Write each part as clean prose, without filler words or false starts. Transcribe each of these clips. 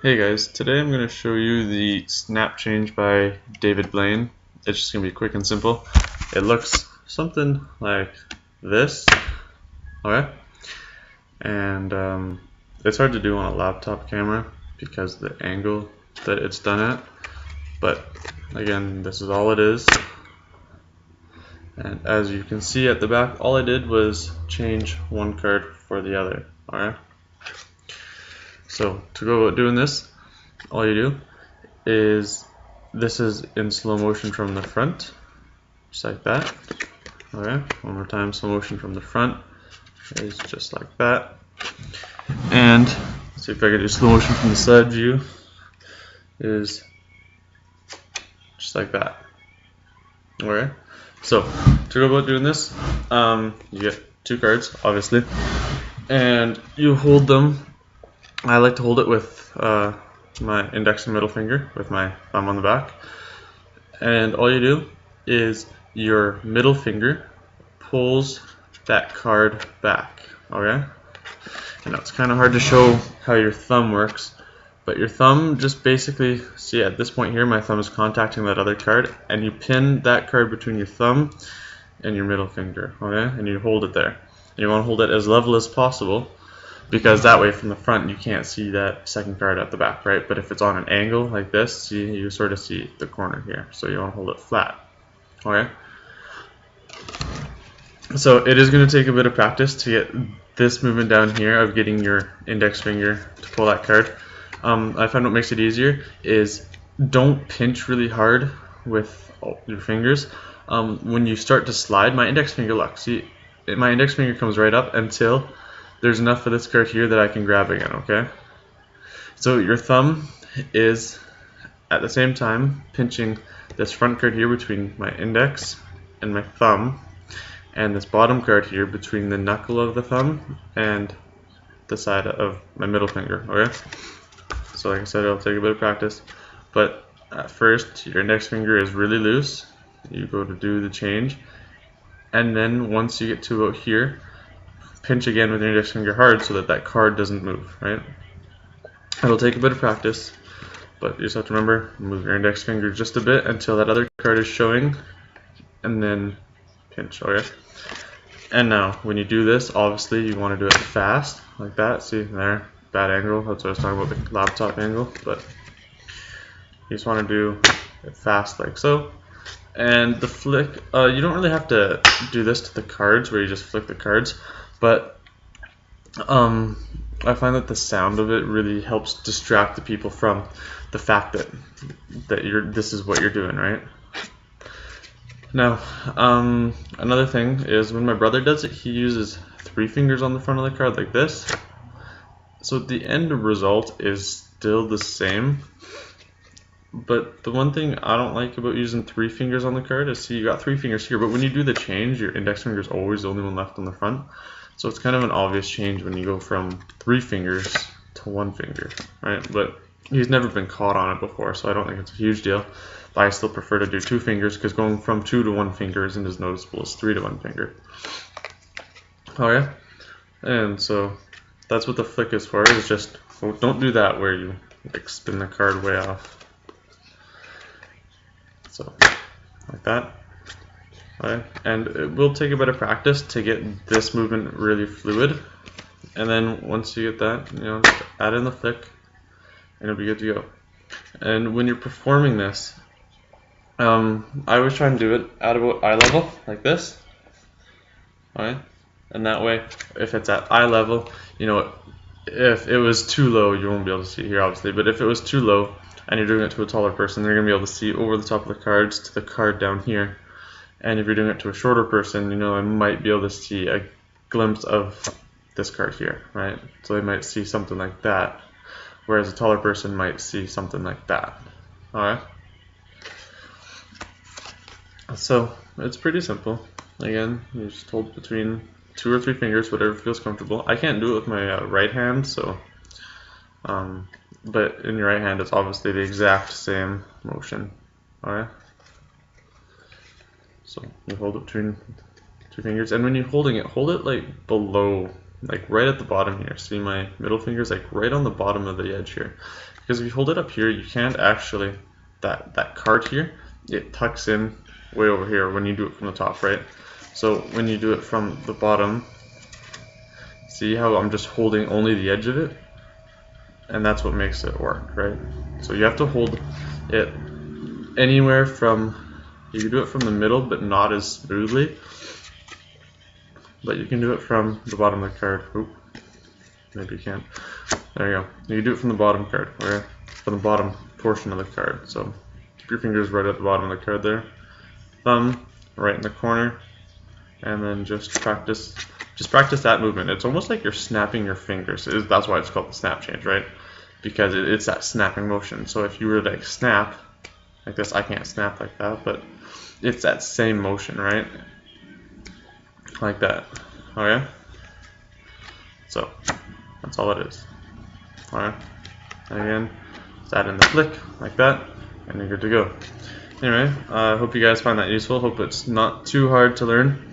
Hey guys, today I'm going to show you the snap change by David Blaine. It's just going to be quick and simple. It looks something like this, okay? And it's hard to do on a laptop camera because the angle that it's done at. But again, this is all it is. And as you can see at the back, all I did was change one card for the other, alright? So to go about doing this, all you do is, this is in slow motion from the front, just like that. Okay, one more time, slow motion from the front is just like that. And let's see if I can do slow motion from the side view, is just like that. Okay, so to go about doing this, you get two cards, obviously, and you hold them. I like to hold it with my index and middle finger with my thumb on the back, and all you do is your middle finger pulls that card back, okay? And it's kind of hard to show how your thumb works, but your thumb just basically, see at this point here my thumb is contacting that other card, and you pin that card between your thumb and your middle finger, okay? And you hold it there. And you want to hold it as level as possible, because that way from the front you can't see that second card at the back, right? But if it's on an angle like this, see, you sort of see the corner here, so you want to hold it flat. Okay, so it is going to take a bit of practice to get this movement down here of getting your index finger to pull that card. I find what makes it easier is don't pinch really hard with your fingers. When you start to slide, my index finger, look, see, my index finger comes right up until there's enough of this card here that I can grab again, okay? So your thumb is at the same time pinching this front card here between my index and my thumb, and this bottom card here between the knuckle of the thumb and the side of my middle finger, okay? So like I said, it'll take a bit of practice, but at first your index finger is really loose. You go to do the change, and then once you get to about here, pinch again with your index finger hard so that that card doesn't move, right? It'll take a bit of practice, but you just have to remember, move your index finger just a bit until that other card is showing, and then pinch, okay? And now, when you do this, obviously you want to do it fast, like that. See, there, bad angle, that's what I was talking about, the laptop angle, but you just want to do it fast like so. And the flick, you don't really have to do this to the cards where you just flick the cards, but I find that the sound of it really helps distract the people from the fact that this is what you're doing, right? Now, another thing is when my brother does it, he uses 3 fingers on the front of the card like this. So the end result is still the same. But the one thing I don't like about using 3 fingers on the card is, see, you got 3 fingers here, but when you do the change, your index finger is always the only one left on the front. So it's kind of an obvious change when you go from 3 fingers to 1 finger, right? But he's never been caught on it before, so I don't think it's a huge deal. But I still prefer to do 2 fingers because going from 2 to 1 finger isn't as noticeable as 3 to 1 finger. Okay, and so that's what the flick is for. Is just, well, don't do that where you like spin the card way off. So like that. Okay. And it will take a bit of practice to get this movement really fluid, and then once you get that, you know, just add in the flick and it'll be good to go. And when you're performing this, I always try and do it at about eye level like this. Okay. And that way, if it's at eye level, you know, if it was too low, you won't be able to see it here obviously, but if it was too low and you're doing it to a taller person, they're going to be able to see over the top of the cards to the card down here. And if you're doing it to a shorter person, you know, I might be able to see a glimpse of this card here, right? So they might see something like that, whereas a taller person might see something like that. Alright? So it's pretty simple. Again, you just hold between 2 or 3 fingers, whatever feels comfortable. I can't do it with my right hand, so but in your right hand it's obviously the exact same motion. Alright? So you hold it between 2 fingers, and when you're holding it, hold it like below like right at the bottom here. See my middle finger is like right on the bottom of the edge here. Because if you hold it up here, you can't actually, that card here, it tucks in way over here when you do it from the top, right? So when you do it from the bottom, see how I'm just holding only the edge of it? And that's what makes it work, right? So you have to hold it anywhere from, you can do it from the middle but not as smoothly, but you can do it from the bottom of the card. Oop, maybe you can't. There you go. You can do it from the bottom card, or from the bottom portion of the card. So keep your fingers right at the bottom of the card there. Thumb right in the corner, and then just practice that movement. It's almost like you're snapping your fingers. That's why it's called the snap change, right? Because it's that snapping motion. So if you were to like snap like this, I can't snap like that, but it's that same motion, right? Like that. Okay? So that's all it is. Alright? And again, just add in the flick like that, and you're good to go. Anyway, I hope you guys find that useful. Hope it's not too hard to learn.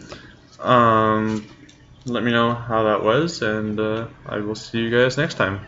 Let me know how that was, and I will see you guys next time.